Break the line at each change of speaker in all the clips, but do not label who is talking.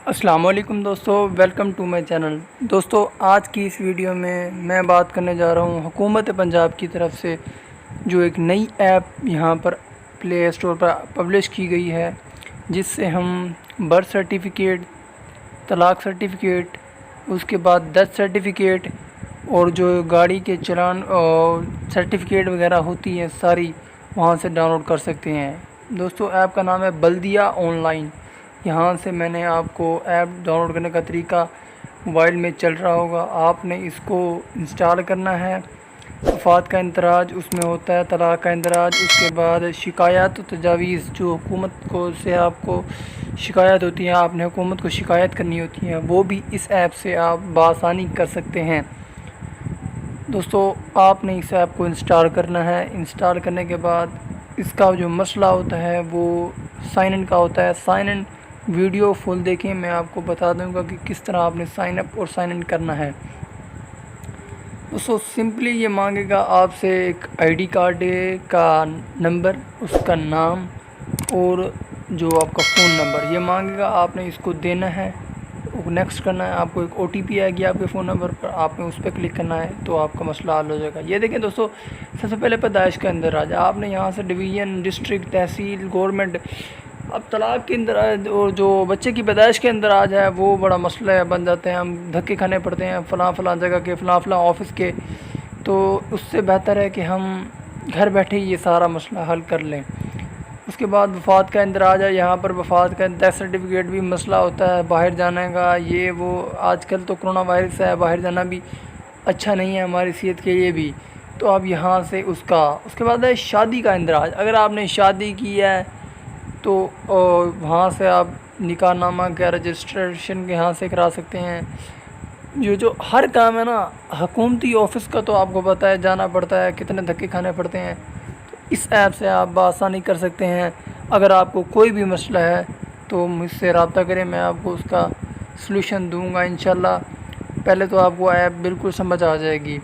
السلام علیکم دوستو، ویلکم ٹو مائی چینل۔ دوستو، آج کی اس ویڈیو میں بات کرنے جا رہا ہوں حکومت پنجاب کی طرف سے جو ایک نئی ایپ یہاں پر پلے اسٹور پر پبلش کی گئی ہے، جس سے ہم برتھ سرٹیفکیٹ، طلاق سرٹیفکیٹ، اس کے بعد ڈیتھ سرٹیفکیٹ اور جو گاڑی کے چلان سرٹیفکیٹ وغیرہ ہوتی ہیں ساری وہاں سے ڈاؤن لوڈ کر سکتے ہیں۔ دوستو، ایپ کا نام ہے بلدیہ آن لائن۔ یہاں سے میں نے آپ کو ایپ ڈاؤن لوڈ کرنے کا طریقہ موبائل میں چل رہا ہوگا۔ آپ نے اس کو انسٹال کرنا ہے۔ وفات کا اندراج اس میں ہوتا ہے، طلاق کا اندراج، اس کے بعد شکایات و تجاویز جو حکومت کو سے آپ کو شکایت ہوتی ہے، آپ نے حکومت کو شکایت کرنی ہوتی ہے، وہ بھی اس ایپ سے آپ بآسانی کر سکتے ہیں۔ دوستو، آپ نے اس ایپ کو انسٹال کرنا ہے۔ انسٹال کرنے کے بعد اس کا جو مسئلہ ہوتا ہے وہ سائن ان کا ہوتا ہے۔ سائن ان ویڈیو فل دیکھیں، میں آپ کو بتا دوں گا کہ کس طرح آپ نے سائن اپ اور سائن ان کرنا ہے۔ دوستو، سمپلی یہ مانگے گا آپ سے ایک آئی ڈی کارڈ کا نمبر، اس کا نام اور جو آپ کا فون نمبر یہ مانگے گا۔ آپ نے اس کو دینا ہے، نیکسٹ کرنا ہے۔ آپ کو ایک او ٹی پی آئے گی آپ کے فون نمبر پر، آپ نے اس پہ کلک کرنا ہے تو آپ کا مسئلہ حل ہو جائے گا۔ یہ دیکھیں دوستو، سب سے پہلے پیدائش کا اندراج آپ نے یہاں سے ڈویژن، ڈسٹرکٹ، تحصیل، گورنمنٹ۔ اب طلاق کے اندراج اور جو بچے کی پیدائش کے اندراج ہے وہ بڑا مسئلہ بن جاتے ہیں، ہم دھکے کھانے پڑتے ہیں فلاں جگہ کے، فلاں آفس کے، تو اس سے بہتر ہے کہ ہم گھر بیٹھے ہی یہ سارا مسئلہ حل کر لیں۔ اس کے بعد وفات کا اندراج ہے، یہاں پر وفات کا ڈیتھ سرٹیفکیٹ بھی مسئلہ ہوتا ہے، باہر جانے کا یہ وہ۔ آج کل تو کرونا وائرس ہے، باہر جانا بھی اچھا نہیں ہے ہماری صحت کے لیے بھی، تو آپ یہاں سے اس کے بعد ہے شادی کا اندراج۔ اگر آپ نے شادی کی ہے تو وہاں سے آپ نکاح نامہ کا رجسٹریشن یہاں سے کرا سکتے ہیں۔ جو ہر کام ہے نا حکومتی آفس کا، تو آپ کو پتہ ہے جانا پڑتا ہے، کتنے دھکے کھانے پڑتے ہیں، تو اس ایپ سے آپ بآسانی کر سکتے ہیں۔ اگر آپ کو کوئی بھی مسئلہ ہے تو مجھ سے رابطہ کریں، میں آپ کو اس کا سلوشن دوں گا انشاءاللہ۔ پہلے تو آپ کو ایپ بالکل سمجھ آ جائے گی،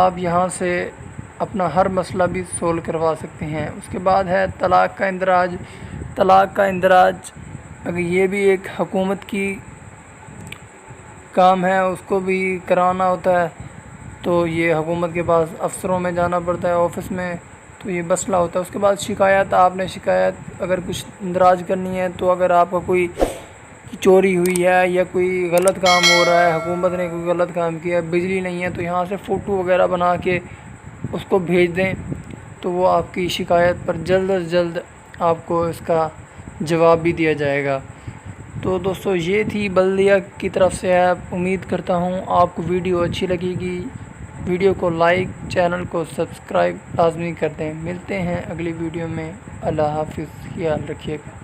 آپ یہاں سے اپنا ہر مسئلہ بھی سولو کروا سکتے ہیں۔ اس کے بعد ہے طلاق کا اندراج۔ طلاق کا اندراج اگر یہ بھی ایک حکومت کی کام ہے، اس کو بھی کرانا ہوتا ہے، تو یہ حکومت کے پاس افسروں میں جانا پڑتا ہے، آفس میں، تو یہ مسئلہ ہوتا ہے۔ اس کے بعد شکایت، آپ نے شکایت اگر کچھ اندراج کرنی ہے، تو اگر آپ کا کوئی چوری ہوئی ہے یا کوئی غلط کام ہو رہا ہے، حکومت نے کوئی غلط کام کیا ہے، بجلی نہیں ہے، تو یہاں سے فوٹو وغیرہ بنا کے اس کو بھیج دیں، تو وہ آپ کی شکایت پر جلد از جلد آپ کو اس کا جواب بھی دیا جائے گا۔ تو دوستو، یہ تھی بلدیہ کی طرف سے ایپ۔ امید کرتا ہوں آپ کو ویڈیو اچھی لگے گی۔ ویڈیو کو لائک، چینل کو سبسکرائب لازمی کر دیں۔ ملتے ہیں اگلی ویڈیو میں۔ اللہ حافظ، خیال رکھیے گا۔